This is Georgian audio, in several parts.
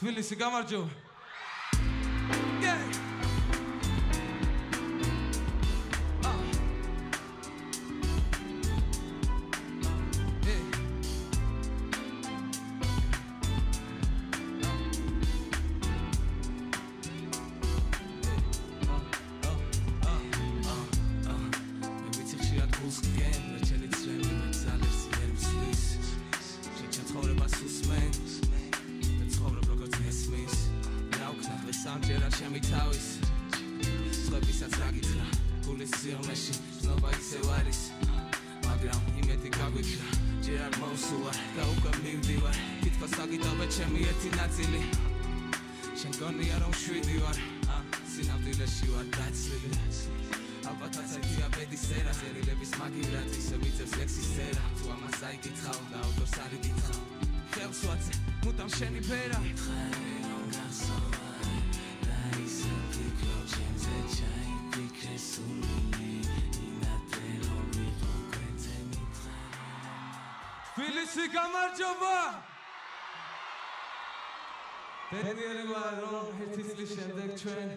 თბილისი გამარჯობა. თბილისი გამარჯობა. ბედნიერი ვარ რომ ერთი წლის შემდეგ ჩვენ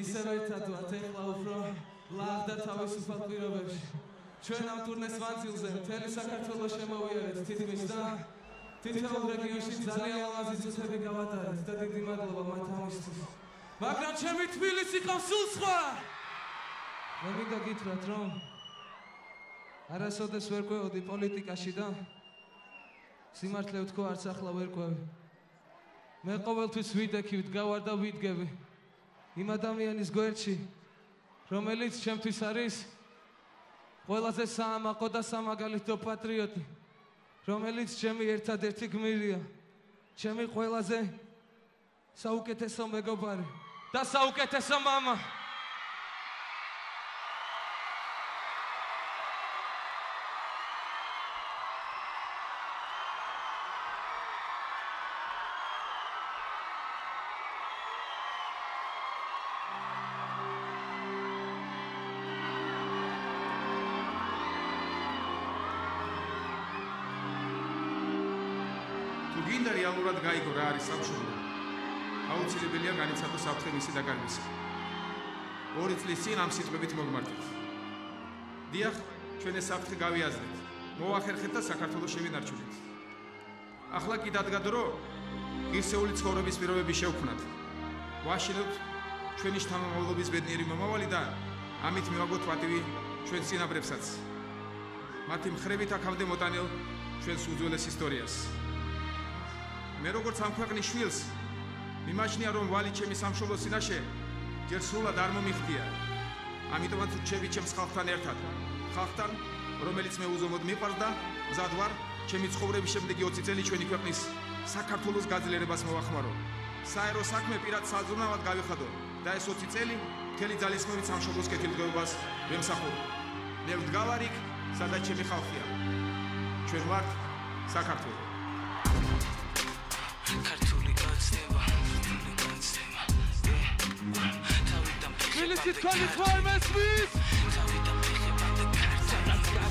ისევ ერთად ვართ ეხლა უფრო ლაღ და თავისუფალ პირობებში. ჩვენ ამ ტურნეს მანძილზე მთელი საქართველოს შემოვიარეთ თითქმის და თითოეულ რეგიონში ძალიან ლამაზი წუთები გავატარეთ და დიდი მადლობა მათ ამისთვის. მაგრამ ჩემი თბილისი ყავს სულ სხვა. მე მინდა გითხრათ რომ არასოდეს ვერ ყვეოდი პოლიტიკაში და სიმართლე ვთქვა არც ახლა ვერ ყვევი. მე ყოველთვის ვიდექი, ვდგავარ და ვიდგები იმ ადამიანის გვერდში, რომელიც ჩემთვის არის ყველაზე საამაყო და სამაგალითო პატრიოტი, რომელიც ჩემი ერთადერთი გმირია, ჩემი ყველაზე საუკეთესო მეგობარი და საუკეთესო მამა. გინდა რეალურად გაიგო რა არის სამშობლო. აუცილებელია განიცადოს საფრთხე მისი დაკარგვისა. 2 წლის წინ ამ სიტყვებით მოგმართეთ. დიახ, ჩვენ ეს საფრთხე გავიაზრეთ. მოახერხეთ და საქართველოს შევინარჩუნეთ. ახლა კი დადგა დრო ღირსეული ცხოვრების პირობები შევქმნათ. ვაშინოთ ჩვენი შთამომავლობის ბედნიერი მომავალი და ამით მივაგოთ პატივი ჩვენ წინაპრებსაც. მათი მხრებით აქამდე მოტანილ ჩვენს უძველეს ისტორიას. მე როგორც ამ ქვეყნის შვილს მიმაჩნია რომ ვალი ჩემი სამშობლოს წინაშე ჯერ სრულად არ მომიხდია. ამიტომაც რჩები ჩემს ხალხთან ერთად, ხალხთან, რომელიც მე უზომოდ მიყვარს და მზად ვარ ჩემი ცხოვრების შემდეგი 20 წელი ჩვენი ქვეყნის საქართველოს გაძლიერებას მოვახმარო. საერო საქმე პირად საზრუნავად გავიხადო და ეს 20 წელი მთელი ძალისხმევით სამშობლოს კეთილდღეობას ვემსახურე. მე ვდგავარ იქ, სადაც ჩემი ხალხია. ჩვენ ვართ საქართველო. ქართული გაცდება, თბილისი თქვენი ხარ მესმის?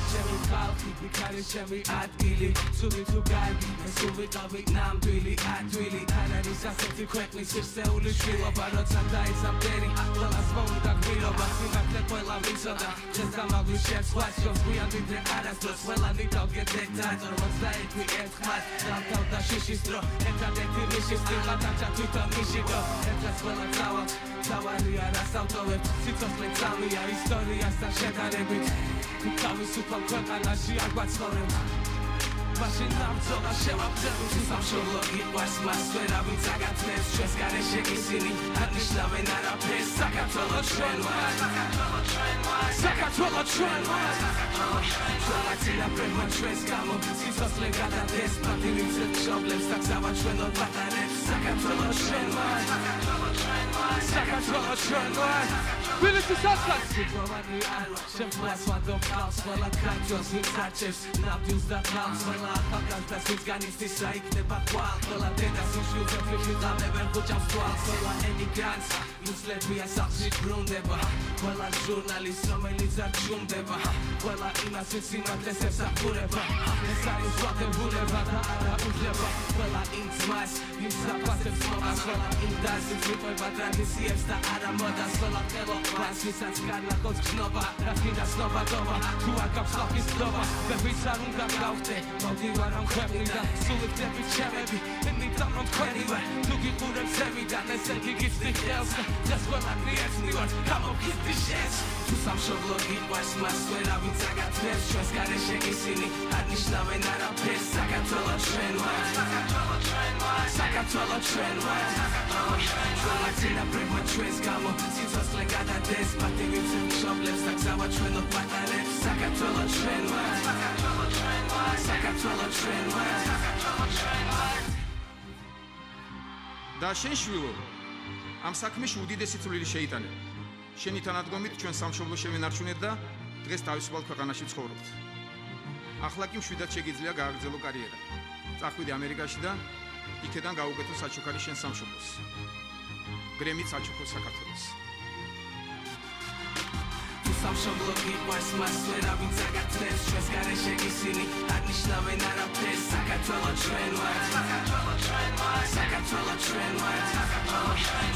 ჩემი ხალხი, ვიქარი ჩემი ადგილი, სული თუ კარგი, მე სულ ვიყავი ნამდვილი ადვილი. არ არის ასეთი ქვეყნის ერთეული შვილობა, როცა დაიზამთერი, ყველას მოუნდა გმირობა. სიმართლე ყველა ვიცოდა, დღეს გამაგვის შეცვლას, შობს გვიან ვიდრე არასდროს. ყველანი დავგედეთ და 41 ერთხმად დავთავდა შიშის დრო, ერთადერთი ნიშის წილღა დამჭა თვითონ მიშიდო. ერთად ყველა წავალ, თავარია რას ავტოვებ, სიცოცხლე წამია ისტორიასთან შედარებით. თავისუფალ ქვეყანაში არ გვაცხოვრებ. მაშინ ნამძოლა შევაბრძოლოთ სამშობლო იყვარს მას ვერავინ წაგათმევს ჩვენს გარეშე ისინი არნიშნავენ არაფერს. საქართველო ჩვენ ვართ, საქართველო ჩვენ ვართ, ყველა წინაპრებმა ჩვენს გამო სიცოცხლე გადადეს პატივი მშობლებს და გზავა ჩვენო პატარებს. საქართველო ჩვენ ვართ, საქართველო ჩვენ ვართ. თბილისი საწყის სიტყვანი არ ვარ შემთხვევას ვადო ხალხს ყველა ქართველს ვინც არჩევს ნამდვილს და ხალხს ყველა ახალგაზრდას ვინც განიცდის რა იქნება ხვალ ყველა დედას უშვილზე ფიქრი ღამე ვერ ხუჭავს თვალს ყველა ემიგრანტს მუცლებია სახლში ბრუნდება ყველა ჟურნალისტ რომელიც არ ჭუმდება ყველა იმას ვინც სიმართლეს ემსახურება ეს არის ვალდებულება და არა უძლება ყველა იმ ძმას იმ საფასებს მოგას ყველა იმ დასის ვიყვება ტრადიციებს და არა მოდას ყველა ყელობას ვისაც განლაგოს გზნობა რა გინდა ცნობადობა თუ არ გაქვს ხალხის გზნობა ვერც არ უნდა გავხდე მოგივარ ამ ქვეყნიდან სულ ვიქნებით ჩემები იმითომ რომ თქვენი ვარ თუ გიყურებ ზევიდან ესე გიგიცდი ხელს დღეს ყველანი ერთნი ვართ გამოგიხდი შენს თუ სამშობლო გიყვარს მას ვერავინ წაგათრევს ჩვენს გარეშე ისინი არ ნიშნავენ არაფერს საქართველო ჩვენ ვართ საქართველო ჩვენ ვართ ჩვენმა წინაპრებმა ჩვენს გამო სიცოცხლე გადადეს პატივი მშობლებს და გზავა ჩვენო პატარებს საქართველო ჩვენ ვართ საქართველო ჩვენ ვართ და შენ შვილო ამ საქმეში უდიდესი წვლილი შეიტანე შენი თანადგომით ჩვენ სამშობლო შევენარჩუნეთ და დღეს თავისუფალ ქვეყანაში ცხოვრობთ ახლა კი მშვიდად შეგიძლია გააგრძელო კარიერა წახვიდე ამერიკაში და იქედან გაუკეთო საჩუქარი შენ სამშობლოს გრემით საჩუქრო საქართველოს სამშობლო გიყვარს მას ვერავინ წაგათრევს ჩვენს გარეშე ისინი არ ნიშნავენ არაფერს საქართველო ჩვენ ვართ საქართველო ჩვენ ვართ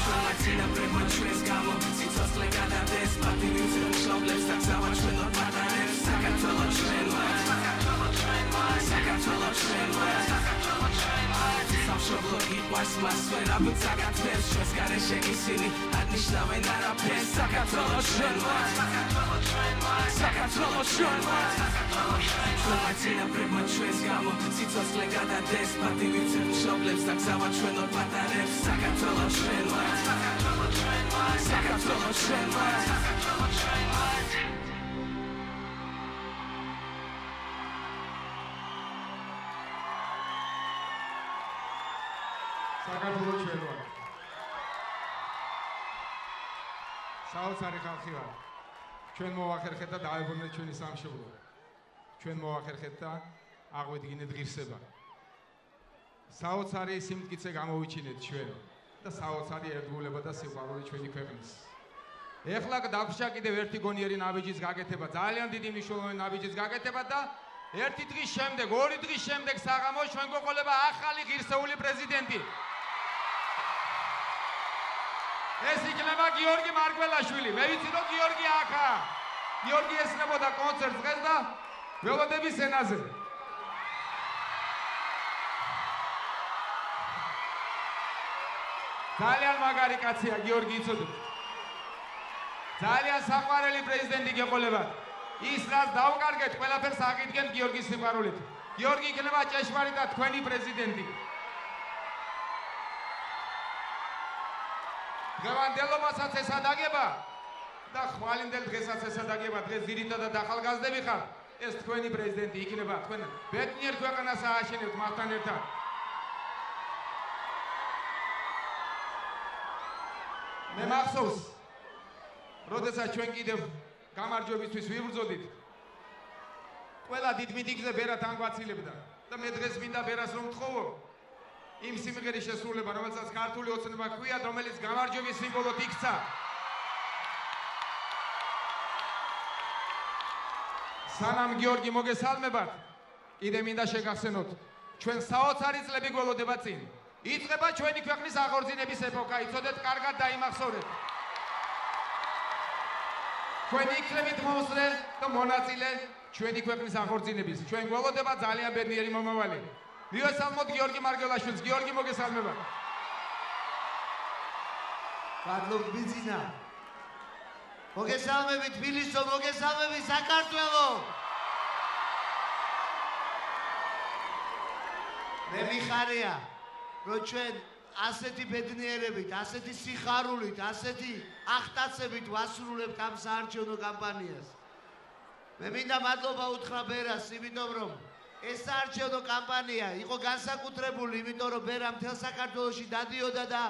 ჩვენმა წინაპრებმა ჩვენს გამო სიცოცხლე გადადეს პატივი მშობლებს და გზავა ჩვენო პატარებს საქართველო ჩვენ ვართ საქართველო ჩვენ ვართ სამშობლო გიყვარს მას ვერავინ წაგათრევს ჩვენს გარეშე ისინი არ ნიშნავენ არაფერს საქართველო ჩვენ ვართ საქართველო ჩვენ ვართ ჩვენმა წინაპრებმა ჩვენს გამო სიცოცხლე გადადეს პატივი მშობლებს და გზავა ჩვენო პატარებს საქართველო ჩვენ ვართ საქართველო ჩვენ ვართ საქართველო ჩვენ ვართ საოცარი ხალხი ვართ ჩვენ მოვახერხეთ და დაებრუნეთ ჩვენი სამშობლო ჩვენ მოვახერხეთ და აღვიდგინეთ ღირსება საოცარი სიმტკიცე გამოვიჩინეთ ჩვენ და საოცარი ერთგულება და სიყვარული ჩვენი ქვეყნის ეხლა დაგვრჩა კიდევ ერთი გონიერი ნაბიჯის გაკეთება ძალიან დიდი მნიშვნელოვანი ნაბიჯის გაკეთება და ერთი დღის შემდეგ ორი დღის შემდეგ საღამოს ჩვენ გვეყოლება ახალი ღირსეული პრეზიდენტი ეს იქნება გიორგი მარგველაშვილი. მე ვიცი რომ გიორგი აქაა. გიორგი ესწრებოდა კონცერტს დღეს და ველოდების სცენაზე. ძალიან მაგარი კაცია გიორგი იცოდეთ. ძალიან საყვარელი პრეზიდენტი გეყოლებათ. ის რაც დავკარგეთ, ყველაფერს აღიდგენთ გიორგის სიყვარულით. გიორგი იქნება ჭეშმარიტად თქვენი პრეზიდენტი. დღევანდელობასაც ესადაგება და ხვალინდელ დღესაც ესადაგება დღეს ძირითადად ახალგაზრდები ხართ ეს თქვენი პრეზიდენტი იქნება თქვენ ბედნიერ ქვეყანას ააშენებთ მასთან ერთად მე მახსოვს როდესაც ჩვენ კიდევ გამარჯვებისთვის ვიბრძოდით ყველა დიდ მიტინგზე ბერად ანგვაცილებდა და მე დღეს მინდა ბერას რომ ვთხოვო იმ სიმღერის შესრულება, რომელსაც ქართული ოცნება ჰქვიათ, რომელიც გამარჯვების სიმბოლოდ იქცა. სანამ გიორგი მოგესალმებათ, კიდე მინდა შეგახსენოთ, ჩვენ საოცარი წლები გველოდება წინ. იწყება ჩვენი ქვეყნის აღორძინების ეპოქა, იცოდეთ, კარგად დაიმახსოვრეთ. ჩვენ იქნებით მომსწრე და მონაწილე ჩვენი ქვეყნის აღორძინების. ჩვენ გველოდება ძალიან ბედნიერი მომავალი. მივესალმოთ გიორგი მარგველაშვილს. გიორგი მოგესალმებათ. მადლობთ ბიძინა. მოგესალმებით თბილისო, მოგესალმებით საქართველო. მე მიხარია, რომ ჩვენ ასეთი ბედნიერებით, ასეთი სიხარულით, ასეთი ახტაცებით ვასრულებთ ამ საარჩევნო კამპანიას. მე მინდა მადლობა უთხრა ბერას, იმიტომ რომ ეს საარჩევნო კამპანია იყო განსაკუთრებული, იმიტომ რომ ბერა მთელ საქართველოში დადიოდა და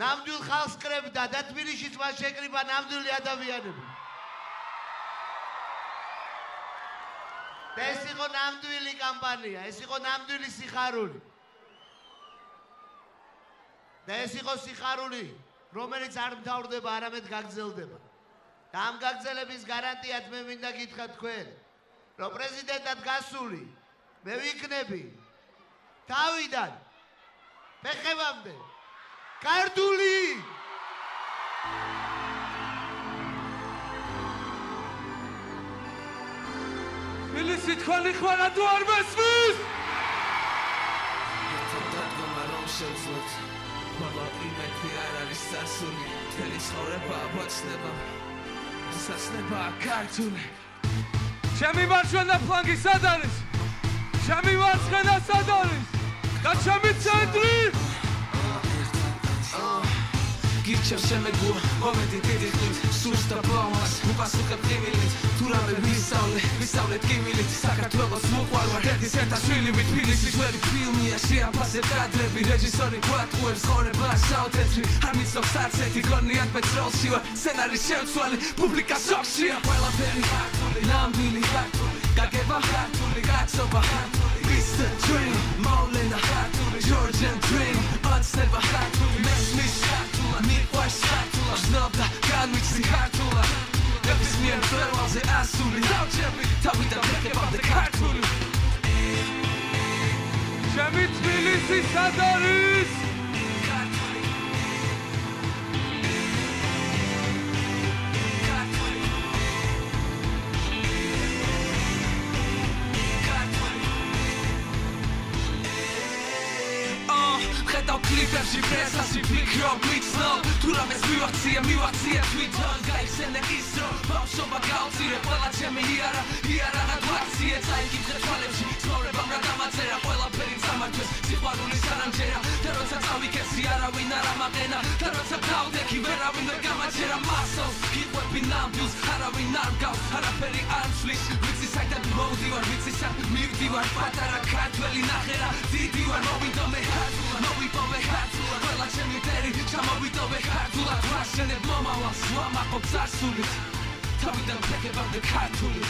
ნამდვილ ხალხს კრებდა და თბილისშიც მას შეკრიბა ნამდვილი ადამიანები. და ეს იყო ნამდვილი კამპანია, ეს იყო ნამდვილი სიხარული. და ეს იყო სიხარული რომელიც არ მთავრდება, არამედ გაგრძელდება. და ამ გაგრძელების გარანტიად მე მინდა გითხრა თქვენ, რომ პრეზიდენტად გასული მე ვიქნები თავიდან ფეხებამდე ქართული. თბილისი თქვენი ხვალა თუ არ მესმის? შევძლოთ მაგრამ იმეთი არ არის სასული მთელი ცხოვრება ვაცნება სასნებაა ქართული ჩემი მარჯვენა ფლანგი სად არის? ჩემი მარცხენა სად არის? და ჩემი ცენტრი? გირჩევ შემეგუა მომენტი დიდი ხნით სურს და ბლომას უპასუხებ ყიმილით თუ რამე ვისავლეთ კიმილით საქართველოს მოყვარვა ერთის ერთა შვილივით თბილისის ველი ფილმია შეაფასებ კადრები რეჟისორი გვატყუებს ცხოვრება შავ-თეთრი არ მიცნობს არც ერთი გონიათ მეც როლში ვარ სცენარის შემცველი პუბლიკა შოქშია ყველაფერი ქართული ნამდვილი ქართული გაგება ქართული კაცობა ქართული Mr. Dream მოვლენა ქართული Georgian Dream ოცნება ქართული მესმის ქართულა მიყვარს ქართულა ვზნობ და განვიცდი ქართულა ნებისმიერ მწვერვალზე ასული დავჭერბი თავიდან ფეხებამდე ქართული ჩემი თბილისი სად არის? კლიპებში პრესაში ფიქრობ მიცნობ თუ რამეს მივახციე თვითონ გაიხსენე ის რომ ბავშვობა გავწირე ყველა ჩემი იარაღად ვაქციე წაიკითხე თვალებში ცხოვრებამ რა დამაწერა ყველაფერი სამართლეს სიყვარულის არამჯერა და როცა წავიქეცი არავინ არ ამაყენა და როცა გავდექი ვერავინ ვერ გამაჩერა მასოს გიყვები ნამდვილს არავინ არ მგავს არაფერი არ მსვლის ვიცი საიდან მოვდივარ ვიცი სად მივდივარ პატარა ქართველი ნახერა დიდი ვარ მოვიდომე მოვიპოვე ქართულად ყველა ჩემი დერი ჩამოვიდოვე ქართულად ვაშენებ მომავალს ვამაყობ წარსულით თავიდან ფეხებამდე ქართული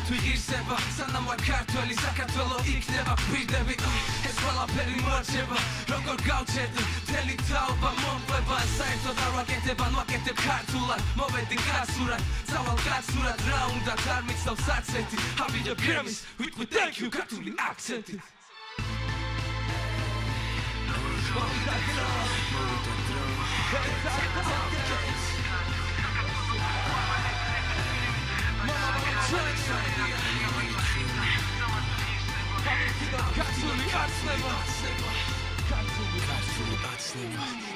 სამართვი ღირსება სანამ ვარ ქართველი საქართველო იქნება გვირდები ეს ყველაფერი მოარჩება როგორ გავჩერდი მთელი თაობა მომყვება საერთოდ არ ვაკეთებ ქართულად მოვედი კაცურად წავალ კაცურად რა უნდა არ მიცნობს არც ერთი ავიღებ გრემის ვიტყვი thank you ქართული აქცენტით მოვიდა დრო Katsuли,